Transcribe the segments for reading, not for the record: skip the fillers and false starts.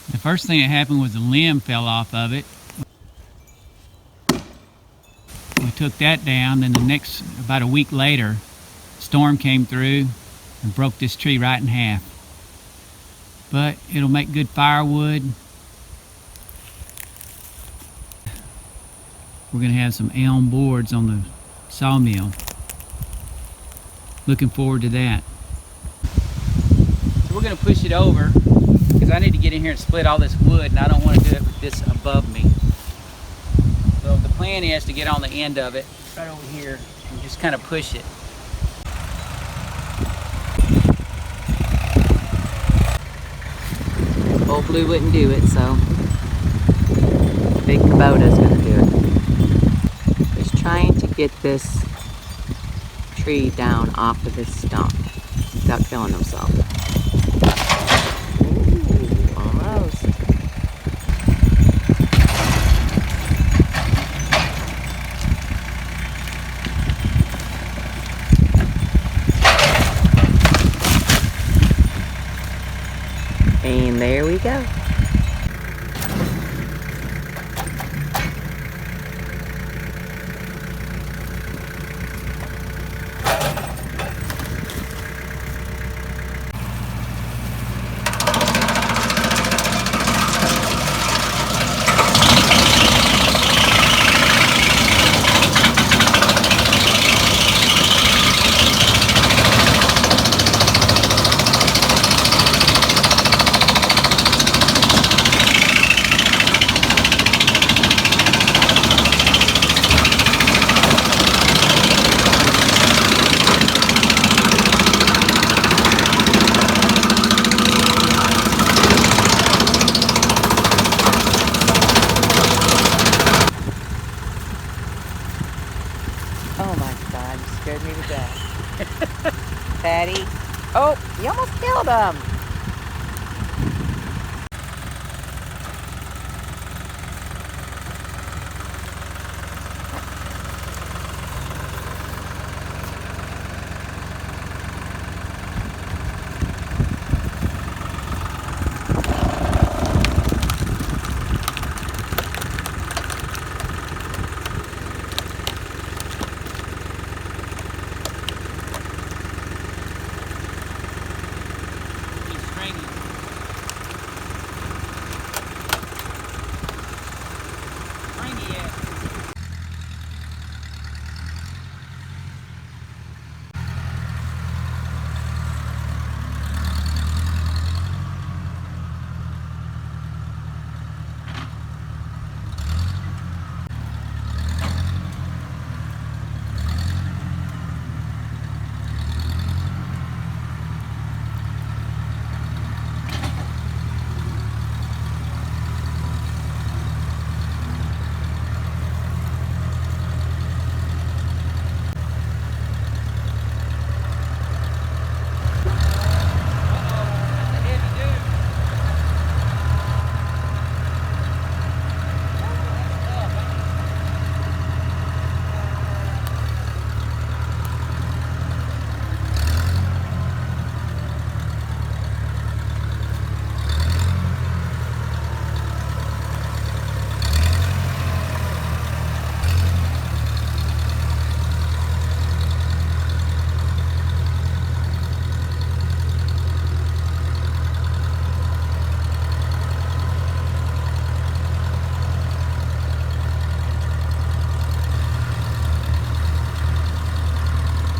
The first thing that happened was the limb fell off of it. We took that down, then about a week later, storm came through and broke this tree right in half. But it'll make good firewood. We're going to have some elm boards on the sawmill. Looking forward to that. So we're going to push it over because I need to get in here and split all this wood, and I don't want to do it with this above me. So the plan is to get on the end of it right over here and just kind of push it. Old Blue wouldn't do it, so Big Kubota's gonna do it. He's trying to get this tree down off of this stump without killing himself. Ooh, almost. And there we go. Oh my God, you scared me to death. Patty. Oh, you almost killed him.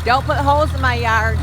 Don't put holes in my yard.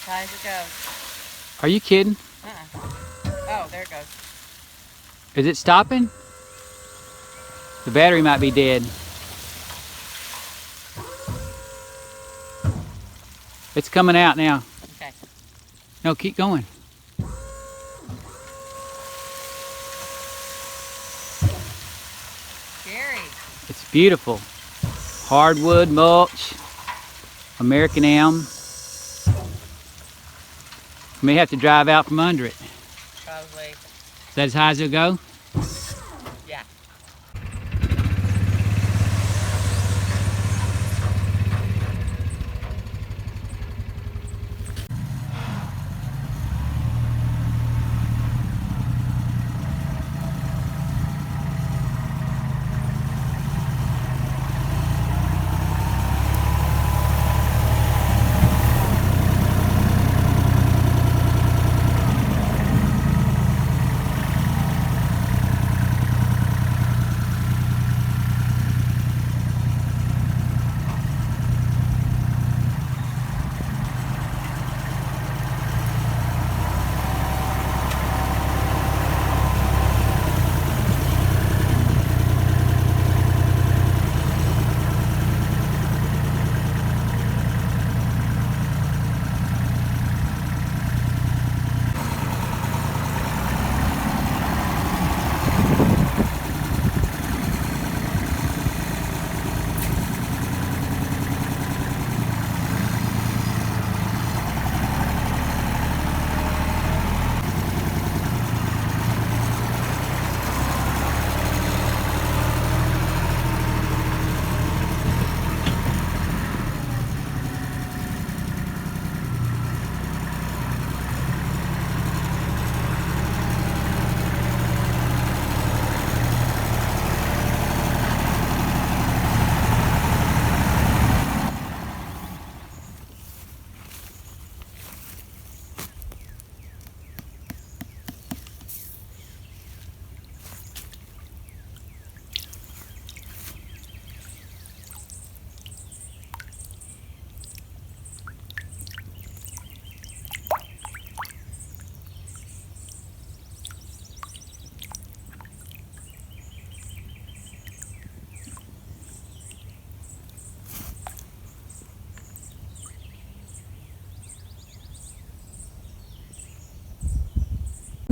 high as it goes. Are you kidding? Oh, there it goes. Is it stopping? The battery might be dead. It's coming out now. Okay. No, keep going. Scary. It's beautiful. Hardwood mulch, American elm. May have to drive out from under it. Probably. Is that as high as it'll go? Yeah.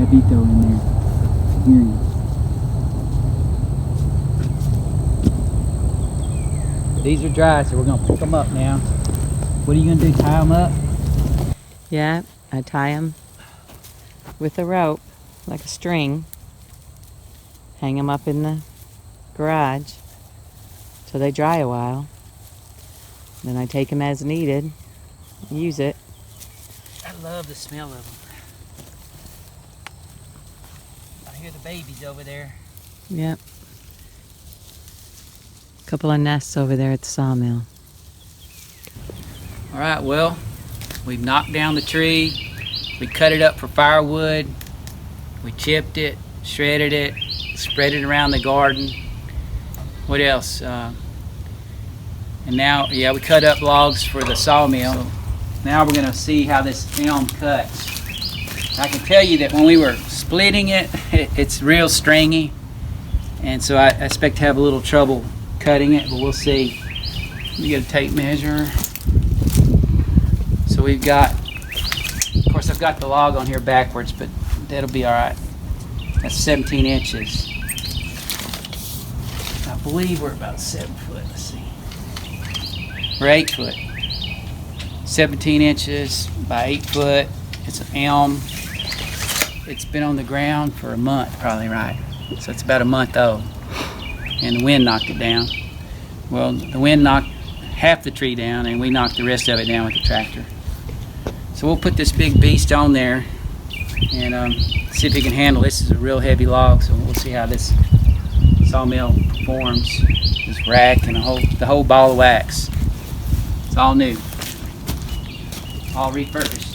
Vito in there. Hearing it. These are dry, so we're gonna pick them up now. What are you gonna do? Tie them up? Yeah, I tie them with a rope, like a string. Hang them up in the garage till they dry a while. Then I take them as needed, use it. I love the smell of them. I hear the babies over there. Yep. Couple of nests over there at the sawmill. All right, well, we've knocked down the tree. We cut it up for firewood. We chipped it, shredded it, spread it around the garden. What else? And now, yeah, we cut up logs for the sawmill. So now we're gonna see how this elm cuts. I can tell you that when we were splitting it, it's real stringy. And so I expect to have a little trouble cutting it, but we'll see. Let me get a tape measure. So we've got, of course I've got the log on here backwards, but that'll be all right. That's 17 inches. I believe we're about 7 foot, let's see. We're 8 foot. 17 inches by 8 foot. It's an elm. It's been on the ground for a month, probably, right? So it's about a month old. And the wind knocked it down. Well, the wind knocked half the tree down, and we knocked the rest of it down with the tractor. So we'll put this big beast on there and see if it can handle. This is a real heavy log, so we'll see how this sawmill performs. This rack and the whole ball of wax. It's all new, all refurbished.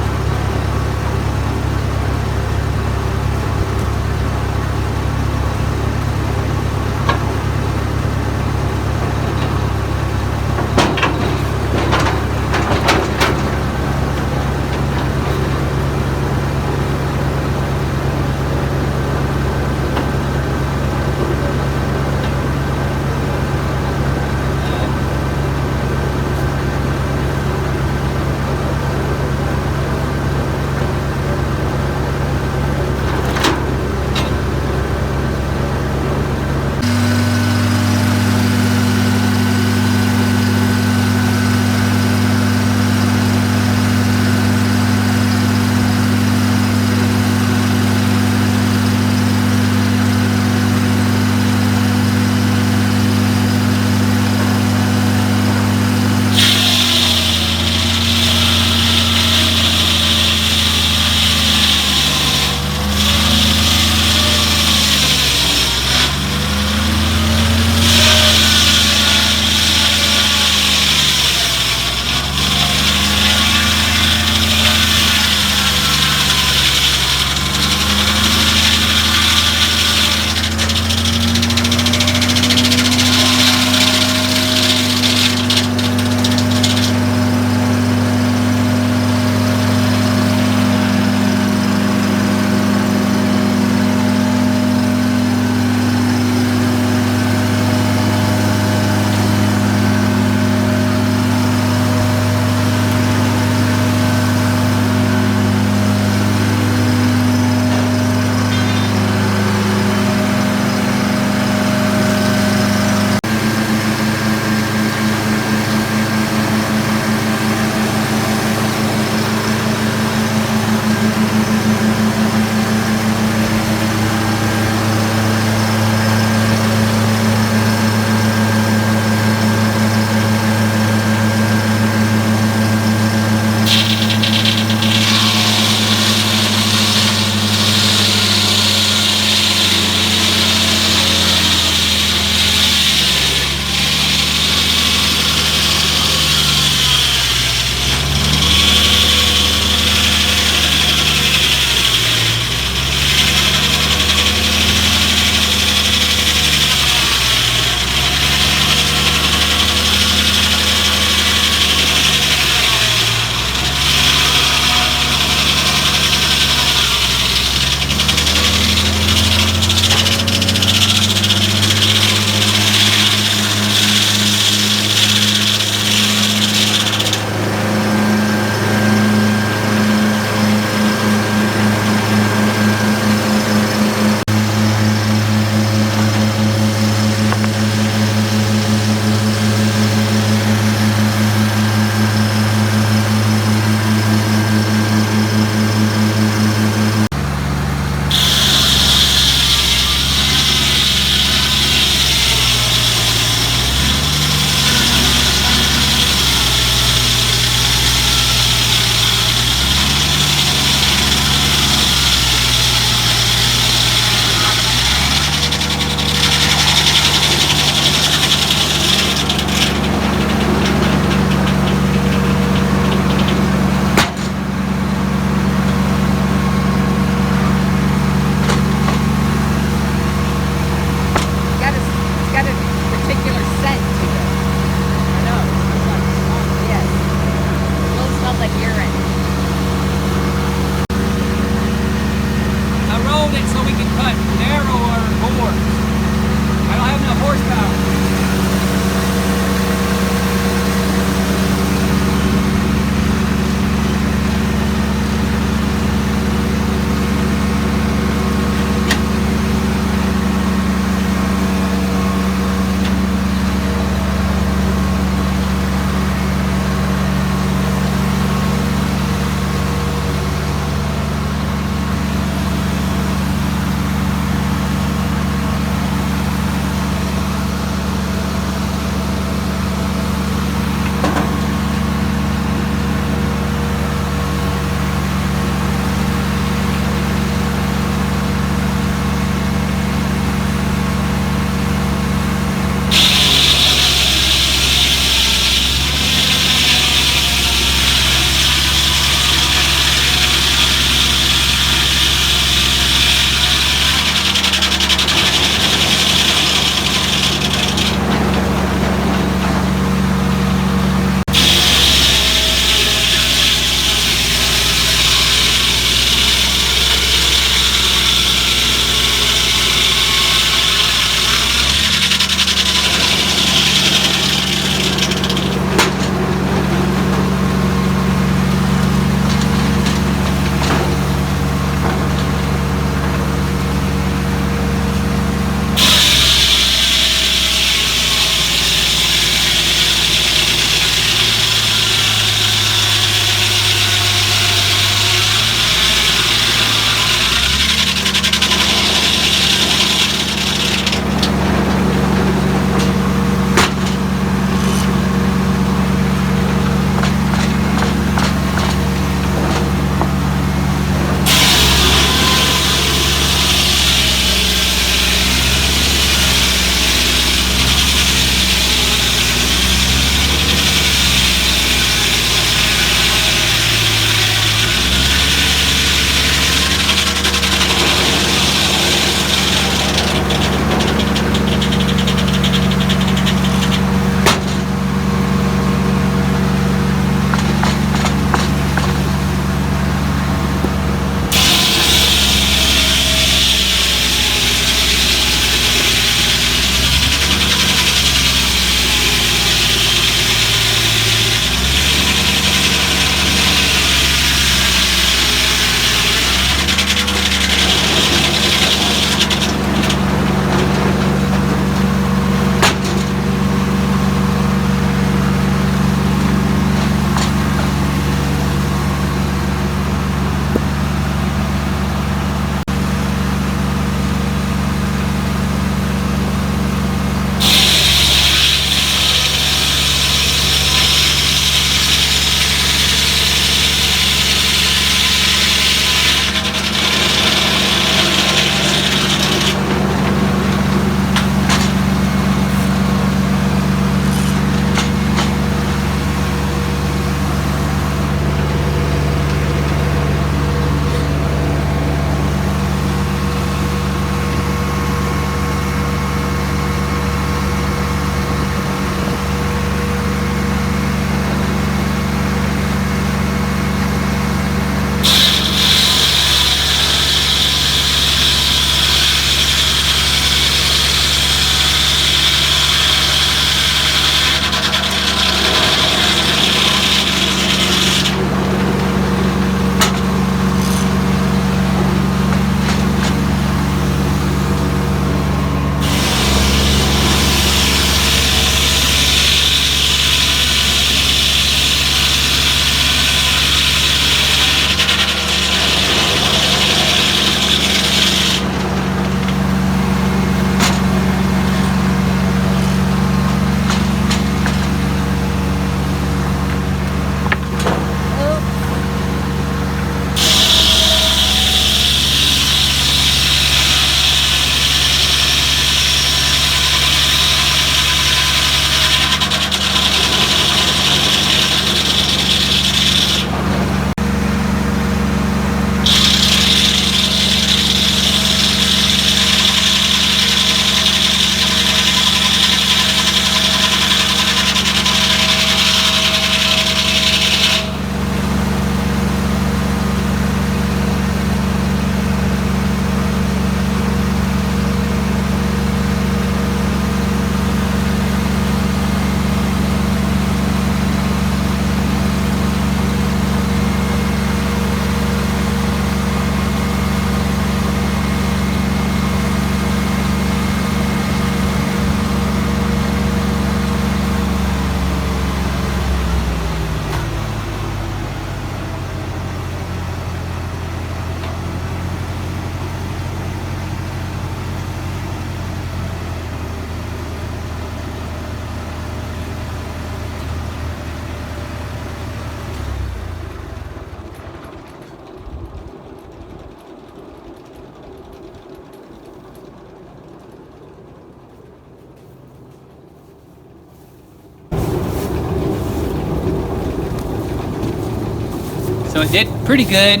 So it did pretty good.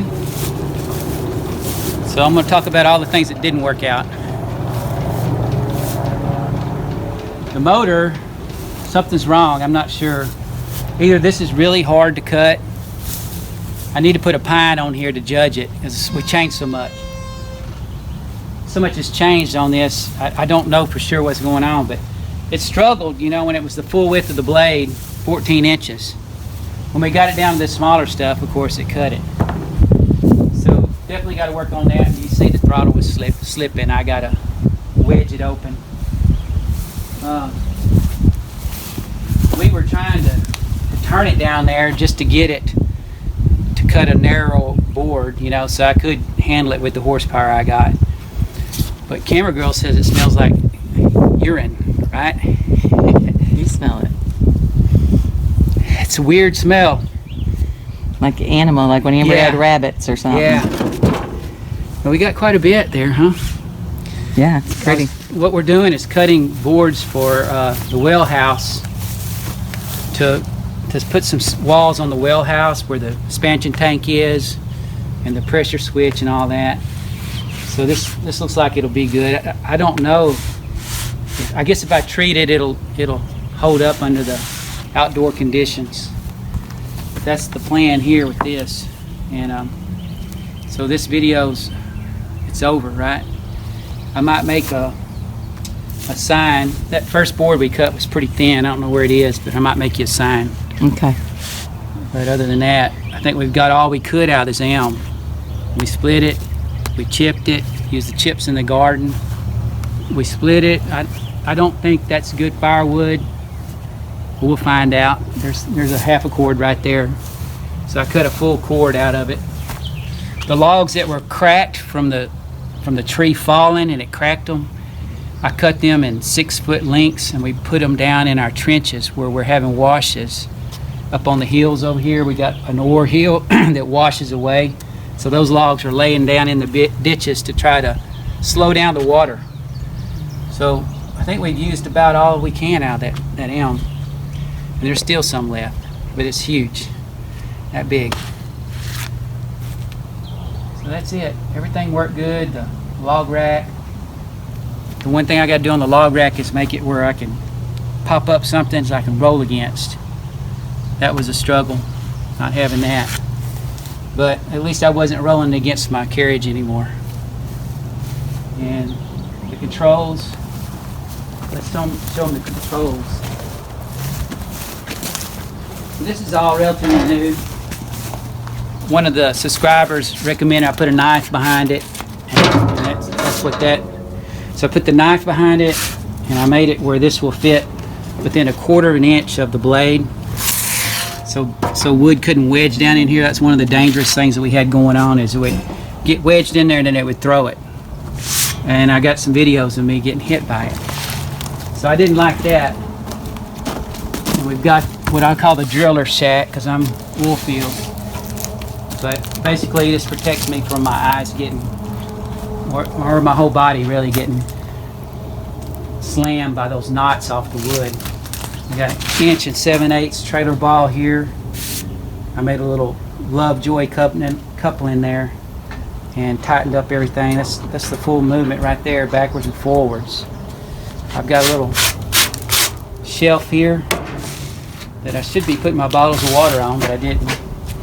So I'm going to talk about all the things that didn't work out. The motor, something's wrong. I'm not sure. Either this is really hard to cut. I need to put a pine on here to judge it because we changed so much. So much has changed on this. I don't know for sure what's going on, but it struggled, you know, when it was the full width of the blade, 14 inches. When we got it down to the smaller stuff, of course, it cut it. So definitely got to work on that. You see the throttle was slipping. I got to wedge it open. We were trying to turn it down there just to get it to cut a narrow board, you know, so I could handle it with the horsepower I got. But camera girl says it smells like urine, right? You smell it. It's a weird smell. Like an animal, like when you ever had rabbits or something. Yeah. Well, we got quite a bit there, huh? Yeah, it's pretty. What we're doing is cutting boards for the well house to put some walls on the well house where the expansion tank is and the pressure switch and all that. So this looks like it'll be good. I don't know. I guess if I treat it, it'll hold up under the outdoor conditions. But that's the plan here with this. And so this video's it's over, right? I might make a sign. That first board we cut was pretty thin. I don't know where it is, but I might make you a sign. Okay. But other than that, I think we've got all we could out of this elm. We split it, we chipped it, used the chips in the garden. We split it. I don't think that's good firewood. We'll find out. There's a half a cord right there. So I cut a full cord out of it. The logs that were cracked from the tree falling and it cracked them, I cut them in 6-foot lengths and we put them down in our trenches where we're having washes. Up on the hills over here, we got an ore hill that washes away. So those logs are laying down in the ditches to try to slow down the water. So I think we've used about all we can out of that elm. And there's still some left, but it's huge, that big. So that's it. Everything worked good. The log rack. The one thing I got to do on the log rack is make it where I can pop up something so I can roll against. That was a struggle, not having that. But at least I wasn't rolling against my carriage anymore. And the controls, let's show them the controls. This is all relatively new. One of the subscribers recommended I put a knife behind it, and that's what that. So I put the knife behind it, and I made it where this will fit within 1/4 of an inch of the blade. So wood couldn't wedge down in here. That's one of the dangerous things that we had going on, is it would get wedged in there and then it would throw it. And I got some videos of me getting hit by it. So I didn't like that. And we've got what I call the driller shack because I'm Woolfield. But basically this protects me from my eyes getting, or my whole body really getting slammed by those knots off the wood. We got an 1 7/8" trailer ball here. I made a little Lovejoy coupling there and tightened up everything. That's the full movement right there, backwards and forwards. I've got a little shelf here that I should be putting my bottles of water on, but I didn't.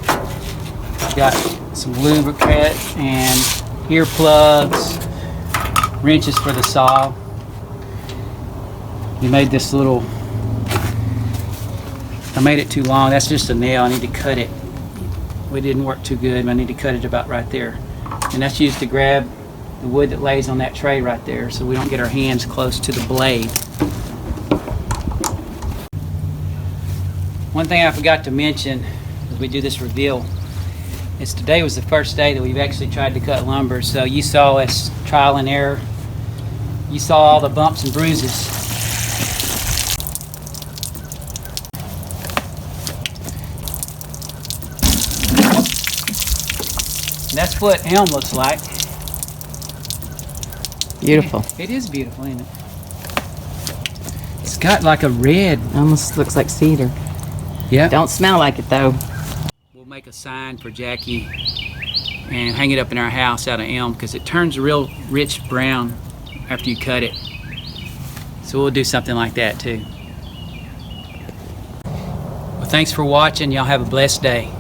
I've got some lubricant and ear plugs, wrenches for the saw. We made this little, I made it too long. That's just a nail. I need to cut it. It didn't work too good. I need to cut it about right there. And that's used to grab the wood that lays on that tray right there so we don't get our hands close to the blade. One thing I forgot to mention as we do this reveal is today was the first day that we've actually tried to cut lumber. So you saw us trial and error. You saw all the bumps and bruises. That's what elm looks like. Beautiful. It is beautiful, isn't it? It's got like a red. Almost looks like cedar. Yeah. Don't smell like it though. We'll make a sign for Jackie and hang it up in our house out of elm because it turns real rich brown after you cut it. So we'll do something like that too. Well, thanks for watching. Y'all have a blessed day.